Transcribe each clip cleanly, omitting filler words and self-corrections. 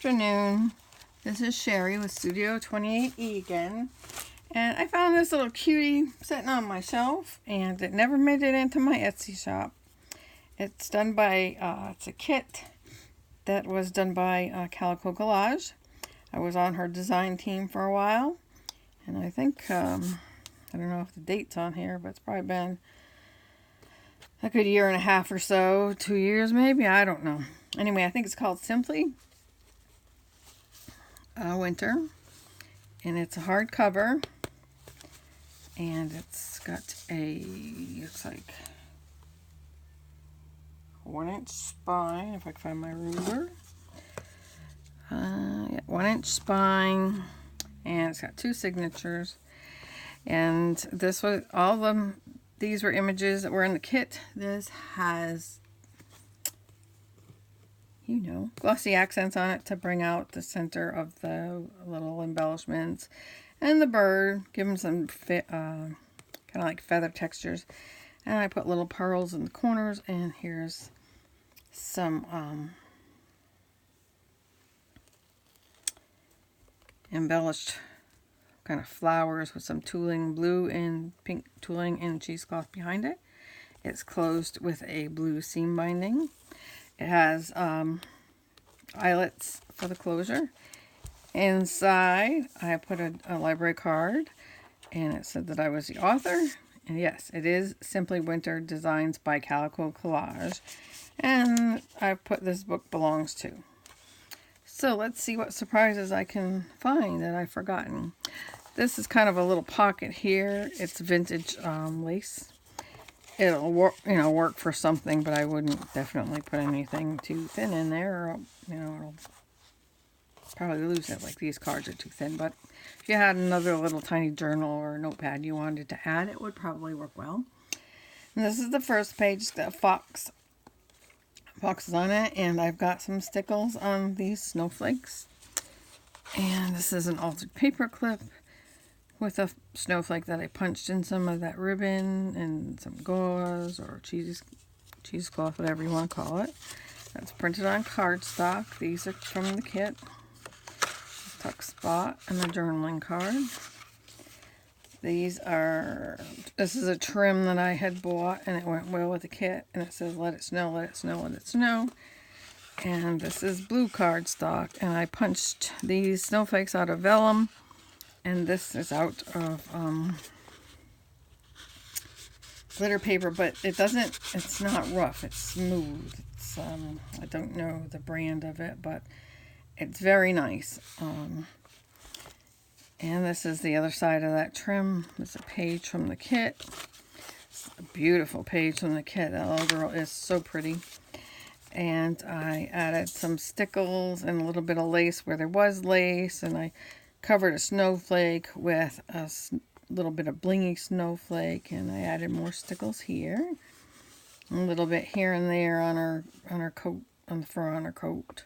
afternoon. This is Sherry with Studio 28E again. And I found this little cutie sitting on my shelf, and it never made it into my Etsy shop. It's done by, it's a kit that was done by Calico Collage. I was on her design team for a while, and I think, I don't know if the date's on here, but it's probably been a good year and a half or so, 2 years maybe, I don't know. Anyway, I think it's called Simply Winter, and it's a hardcover, and it's got a, looks like 1-inch spine, if I can find my ruler. Yeah, 1-inch spine, and it's got 2 signatures. And this was all of them. These were images that were in the kit. This has, you know, glossy accents on it to bring out the center of the little embellishments, and the bird, give them some kind of like feather textures. And I put little pearls in the corners, and here's some embellished kind of flowers with some tooling, blue and pink tooling and cheesecloth behind it. It's closed with a blue seam binding. It has eyelets for the closure. Inside, I put a library card, and it said that I was the author. And yes, it is Simply Winter Designs by Calico Collage. And I put this book belongs to. So let's see what surprises I can find that I've forgotten. This is kind of a little pocket here. It's vintage lace. It'll work for something, but I wouldn't definitely put anything too thin in there, or it'll probably lose it. Like, these cards are too thin. But if you had another little tiny journal or notepad you wanted to add, it would probably work well. And this is the first page. The fox is on it, and I've got some stickles on these snowflakes. And this is an altered paper clip with a snowflake that I punched in some of that ribbon and some gauze or cheesecloth, whatever you want to call it. That's printed on cardstock. These are from the kit. Tuck spot and the journaling card. This is a trim that I had bought, and it went well with the kit, and it says let it snow, let it snow, let it snow. And this is blue cardstock, and I punched these snowflakes out of vellum, and this is out of glitter paper, but it's not rough, it's smooth. It's I don't know the brand of it, but it's very nice. And this is the other side of that trim. It's a page from the kit. It's a beautiful page from the kit. That little girl is so pretty. And I added some stickles and a little bit of lace where there was lace. And I covered a snowflake with a little bit of blingy snowflake. And I added more stickles here. A little bit here and there on her coat, on the fur on her coat.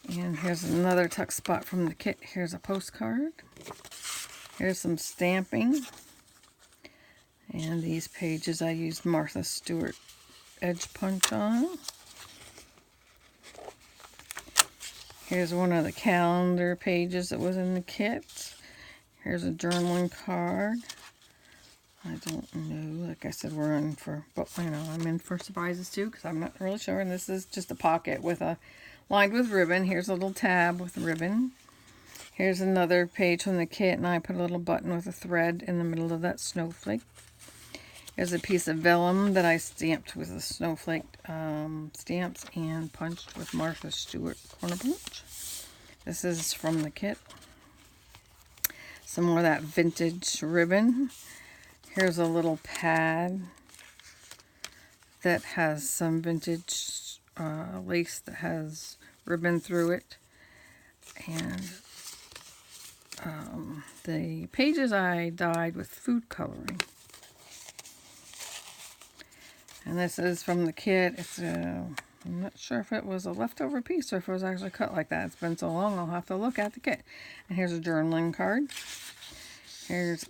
And here's another tuck spot from the kit. Here's a postcard. Here's some stamping. And these pages I used Martha Stewart edge punch on. Here's one of the calendar pages that was in the kit. Here's a journaling card. I don't know. Like I said, we're in for, but I'm in for surprises too, because I'm not really sure. And this is just a pocket with lined with ribbon. Here's a little tab with ribbon. Here's another page from the kit, and I put a little button with a thread in the middle of that snowflake. Here's a piece of vellum that I stamped with the snowflake stamps and punched with Martha Stewart corner punch. This is from the kit. Some more of that vintage ribbon. Here's a little pad that has some vintage lace that has ribbon through it. And the pages I dyed with food coloring. And this is from the kit. It's I'm not sure if it was a leftover piece or if it was actually cut like that. It's been so long, I'll have to look at the kit. And here's a journaling card. Here's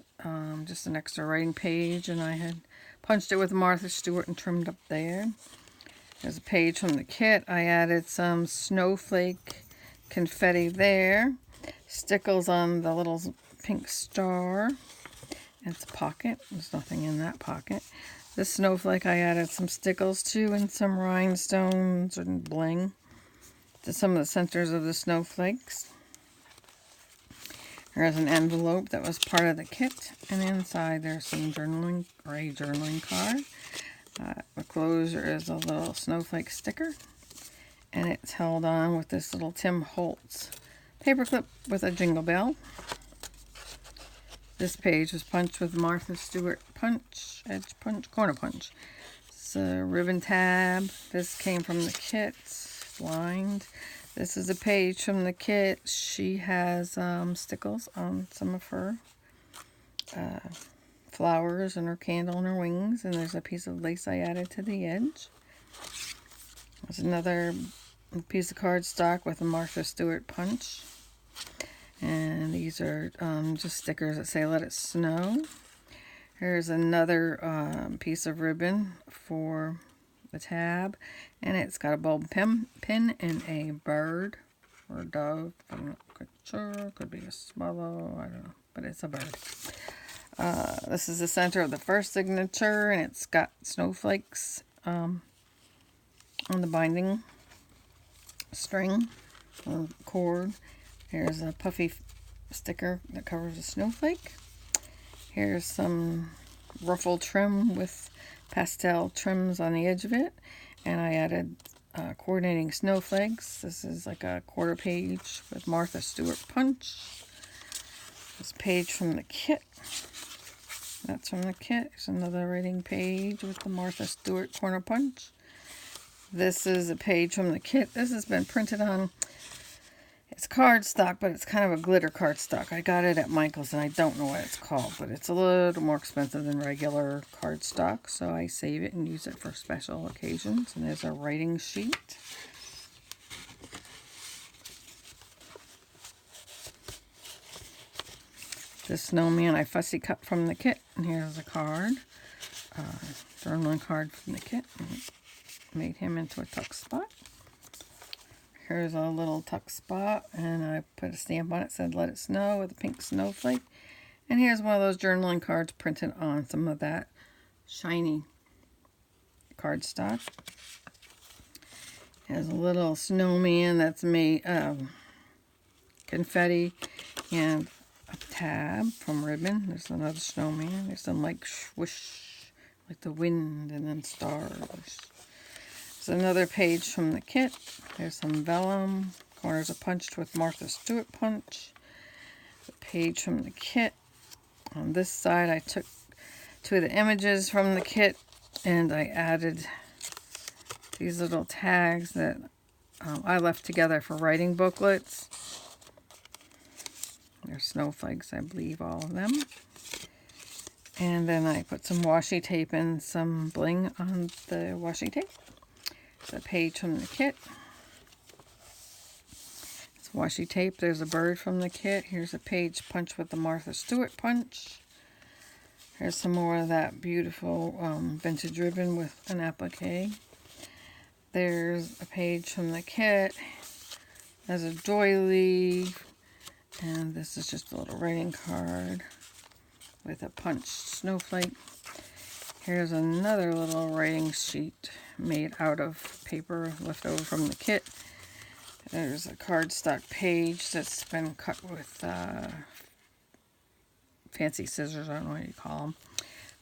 just an extra writing page, and I had punched it with Martha Stewart and trimmed up there. There's a page from the kit. I added some snowflake confetti there. Stickles on the little pink star. It's a pocket. There's nothing in that pocket. This snowflake I added some stickles to and some rhinestones and bling to some of the centers of the snowflakes. There's an envelope that was part of the kit, and inside there's some journaling, or a journaling card. The closure is a little snowflake sticker, and it's held on with this little Tim Holtz paperclip with a jingle bell. This page was punched with Martha Stewart punch, edge punch, corner punch. It's a ribbon tab. This came from the kit, lined. This is a page from the kit. She has stickles on some of her flowers and her candle and her wings. And there's a piece of lace I added to the edge. There's another piece of cardstock with a Martha Stewart punch. And these are just stickers that say "Let It Snow." Here's another piece of ribbon for the tab, and it's got a bulb pin and a bird or a dove. I'm not quite sure. Could be a swallow. I don't know, but it's a bird. This is the center of the first signature, and it's got snowflakes on the binding string or cord. Here's a puffy sticker that covers a snowflake. Here's some ruffle trim with pastel trims on the edge of it. And I added coordinating snowflakes. This is like a quarter page with Martha Stewart punch. This page from the kit. That's from the kit. There's another writing page with the Martha Stewart corner punch. This is a page from the kit. This has been printed on. It's cardstock, but it's kind of a glitter cardstock. I got it at Michael's, and I don't know what it's called, but it's a little more expensive than regular cardstock, so I save it and use it for special occasions. And there's a writing sheet. This snowman I fussy cut from the kit, and here's a card, journaling card from the kit. Made him into a tuck spot. Here's a little tuck spot, and I put a stamp on it, said "Let It Snow" with a pink snowflake. And here's one of those journaling cards printed on some of that shiny cardstock. There's a little snowman that's made of confetti and a tab from ribbon. There's another snowman. There's some like swoosh, like the wind, and then stars. There's another page from the kit. There's some vellum. Corners are punched with Martha Stewart punch. A page from the kit. On this side, I took two of the images from the kit, and I added these little tags that I left together for writing booklets. They're snowflakes, I believe, all of them. And then I put some washi tape and some bling on the washi tape. It's a page from the kit. It's washi tape. There's a bird from the kit. Here's a page punched with the Martha Stewart punch. Here's some more of that beautiful vintage ribbon with an applique. There's a page from the kit. There's a doily. And this is just a little writing card with a punched snowflake. Here's another little writing sheet made out of paper left over from the kit. There's a cardstock page that's been cut with fancy scissors, I don't know what you call them.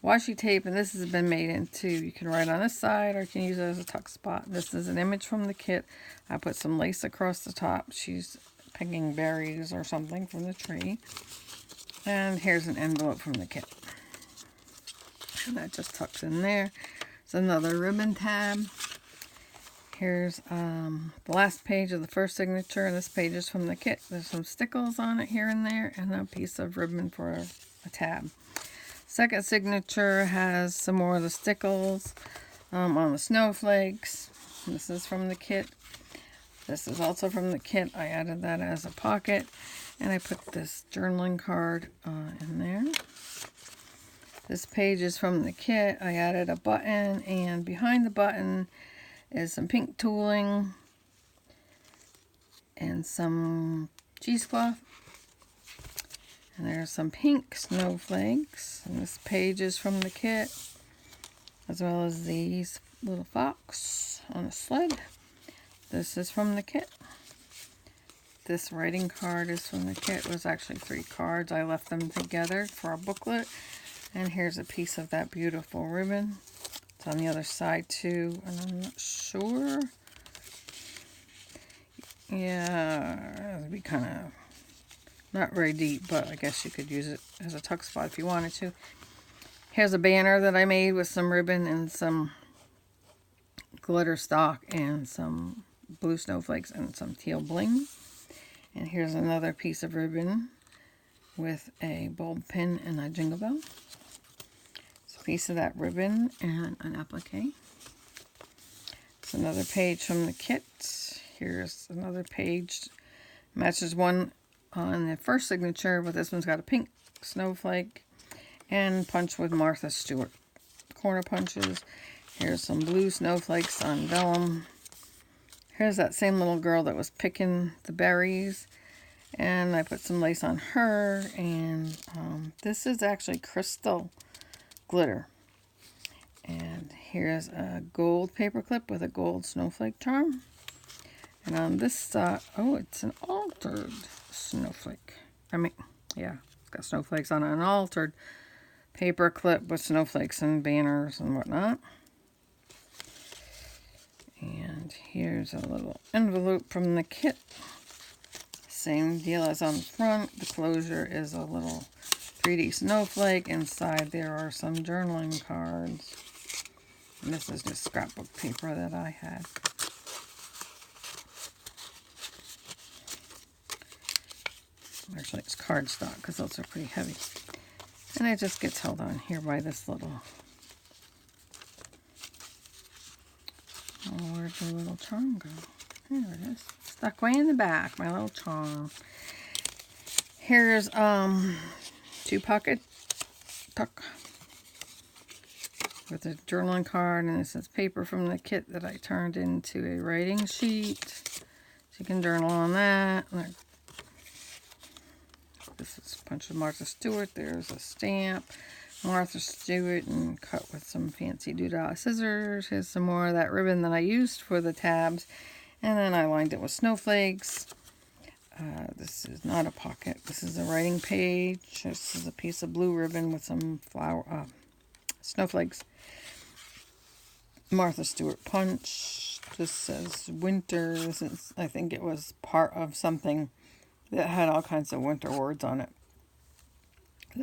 Washi tape, and this has been made into, you can write on this side or you can use it as a tuck spot. This is an image from the kit. I put some lace across the top. She's picking berries or something from the tree. And here's an envelope from the kit. And that just tucks in there. It's another ribbon tab. Here's the last page of the first signature, and this page is from the kit. There's some stickles on it here and there, and a piece of ribbon for a tab. Second signature has some more of the stickles on the snowflakes. This is from the kit. This is also from the kit. I added that as a pocket, and I put this journaling card in there. This page is from the kit. I added a button, and behind the button is some pink tooling and some cheesecloth. And there's some pink snowflakes. And this page is from the kit, as well as these little fox on a sled. This is from the kit. This writing card is from the kit. It was actually 3 cards. I left them together for a booklet. And here's a piece of that beautiful ribbon. It's on the other side too, and I'm not sure. Yeah, it'd be kind of not very deep, but I guess you could use it as a tuck spot if you wanted to. Here's a banner that I made with some ribbon and some glitter stock and some blue snowflakes and some teal bling. And here's another piece of ribbon with a bulb pin and a jingle bell. It's a piece of that ribbon and an applique. It's another page from the kit. Here's another page. Matches one on the first signature, but this one's got a pink snowflake and punch with Martha Stewart corner punches. Here's some blue snowflakes on vellum. Here's that same little girl that was picking the berries, and I put some lace on her. And this is actually crystal glitter. And here's a gold paper clip with a gold snowflake charm. And on this side, oh, it's an altered snowflake. Yeah, it's got snowflakes on it. An altered paper clip with snowflakes and banners and whatnot. And here's a little envelope from the kit. Same deal as on the front. The closure is a little 3D snowflake. Inside there are some journaling cards. And this is just scrapbook paper that I had. Actually, it's cardstock because those are pretty heavy. And it just gets held on here by this little... Oh, where'd the little charm go? There it is. Stuck way in the back, my little charm. Here's 2-pocket tuck with a journaling card, and this is paper from the kit that I turned into a writing sheet. So you can journal on that. This is a punch of Martha Stewart. There's a stamp, Martha Stewart, and cut with some fancy doodah scissors. Here's some more of that ribbon that I used for the tabs. And then I lined it with snowflakes. This is not a pocket. This is a writing page. This is a piece of blue ribbon with some snowflakes. Martha Stewart punch. This says winter. This is, I think it was part of something that had all kinds of winter words on it.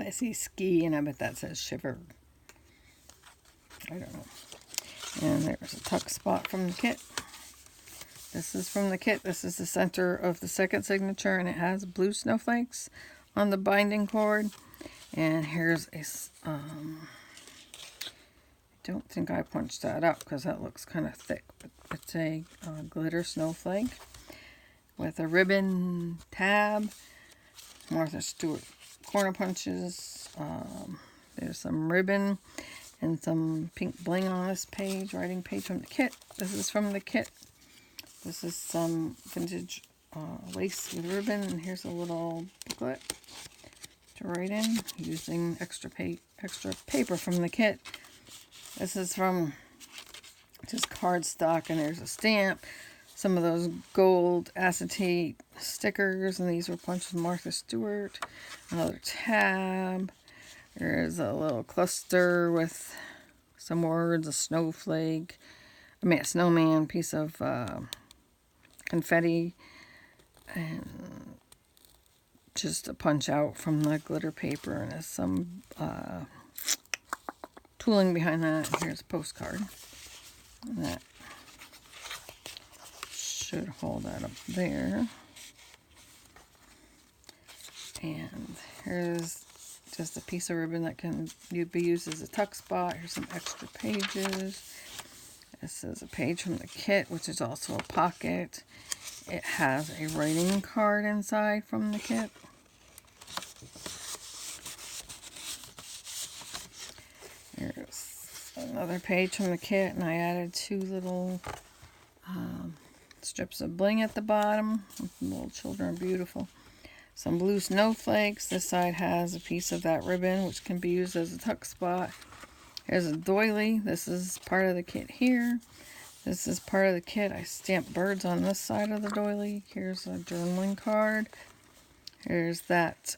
I see ski, and I bet that says shiver. I don't know. And there's a tuck spot from the kit. This is from the kit. This is the center of the second signature, and it has blue snowflakes on the binding cord. And here's a... I don't think I punched that up because that looks kind of thick. But it's a glitter snowflake with a ribbon tab. Martha Stewart corner punches. There's some ribbon and some pink bling on this page, writing page from the kit. This is from the kit. This is some vintage lace with ribbon, and here's a little booklet to write in using extra paper from the kit. This is from just cardstock, and there's a stamp. Some of those gold acetate stickers, and these were punched with Martha Stewart. Another tab. There's a little cluster with some words, a snowflake, a snowman, piece of confetti, and just a punch out from the glitter paper, and there's some tooling behind that. Here's a postcard. And that should hold that up there. And here's just a piece of ribbon that can be used as a tuck spot. Here's some extra pages. This is a page from the kit, which is also a pocket. It has a writing card inside from the kit. Here's another page from the kit, and I added 2 little Strips of bling at the bottom. Little children are beautiful. Some blue snowflakes. This side has a piece of that ribbon, which can be used as a tuck spot. Here's a doily. This is part of the kit here. This is part of the kit. I stamped birds on this side of the doily. Here's a journaling card. Here's that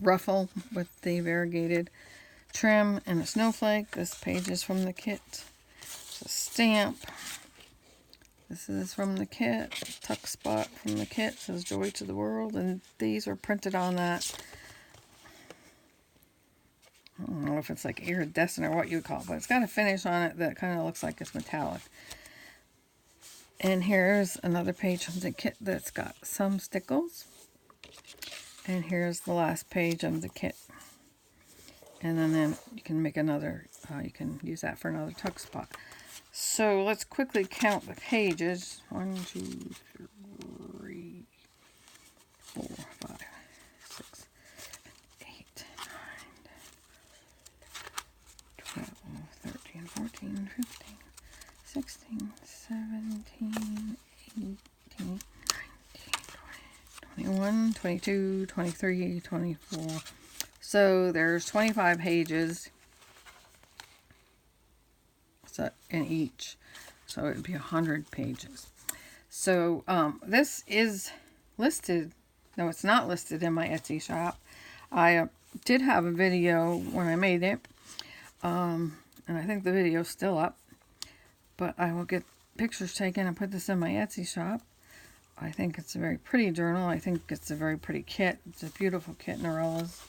ruffle with the variegated trim and a snowflake. This page is from the kit. It's a stamp. This is from the kit. Tuck spot from the kit. It says Joy to the World. And these are printed on that. I don't know if it's like iridescent or what you would call it, but it's got a finish on it that kind of looks like it's metallic. And here's another page from the kit that's got some stickles. And here's the last page of the kit. And then you can make another, you can use that for another tuck spot. So let's quickly count the pages. 1, 2, 3, 4, 5, 6, 8, 9, 12, 13, 14, 15, 16, 17, 18, 19, 20, 21, 22, 23, 24. So there's 25 pages in each. So it would be 100 pages. So this is listed. No, it's not listed in my Etsy shop. I did have a video when I made it. And I think the video's still up. But I will get pictures taken and put this in my Etsy shop. I think it's a very pretty journal. I think it's a very pretty kit. It's a beautiful kit, Norella's.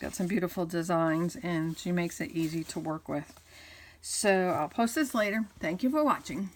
Got some beautiful designs, and she makes it easy to work with. So I'll post this later. Thank you for watching.